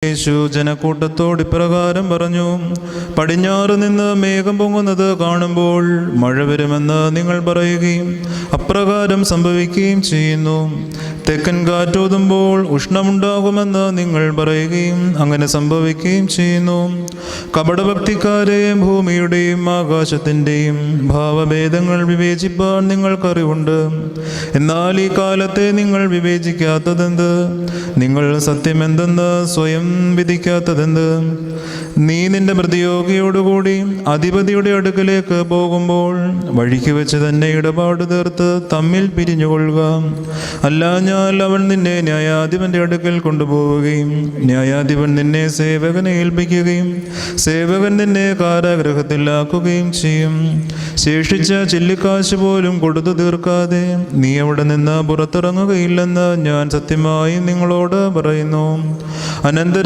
യേശു ജനക്കൂട്ടത്തോട് ഇപ്രകാരം പറഞ്ഞു: പടിഞ്ഞാറ് നിന്ന് മേഘം പൊങ്ങുന്നത് കാണുമ്പോൾ മഴ വരുമെന്ന് നിങ്ങൾ പറയുകയും അപ്രകാരം സംഭവിക്കുകയും ചെയ്യുന്നു. തെക്കൻ കാറ്റോതുമ്പോൾ ഉഷ്ണമുണ്ടാകുമെന്ന് നിങ്ങൾ പറയുകയും അങ്ങനെ സംഭവിക്കുകയും ചെയ്യുന്നു. കപടഭക്തിക്കാരെ, ഭൂമിയുടെയും ആകാശത്തിൻ്റെയും ഭാവഭേദങ്ങൾ വിവേചിപ്പാൻ നിങ്ങൾക്കറിവുണ്ട്. എന്നാൽ ഈ കാലത്തെ നിങ്ങൾ വിവേചിക്കാത്തതെന്ത്? നിങ്ങൾ സത്യമെന്തെന്ന് സ്വയം വിധിക്കാത്തതെന്ത്? നീ നിന്റെ പ്രതിയോഗിയോടുകൂടി അധിപതിയുടെ അടുക്കലേക്ക് പോകുമ്പോൾ വഴിക്ക് വെച്ച് തന്നെ ഇടപാട് തീർത്ത് തമ്മിൽ പിരിഞ്ഞുകൊള്ളുക. അല്ലാഞ്ഞാൽ അവൻ നിന്നെ ന്യായാധിപന്റെ അടുക്കൽ കൊണ്ടുപോവുകയും ന്യായാധിപൻ നിന്നെ സേവകനെ ഏൽപ്പിക്കുകയും സേവകൻ നിന്നെ കാരാഗൃഹത്തിലാക്കുകയും ചെയ്യും. ശേഷിച്ച ചില്ലിക്കാശ് പോലും കൊടുത്തു തീർക്കാതെ നീ അവിടെ നിന്ന് പുറത്തിറങ്ങുകയില്ലെന്ന് ഞാൻ സത്യമായി നിങ്ങളോട് പറയുന്നു. അനന്തരം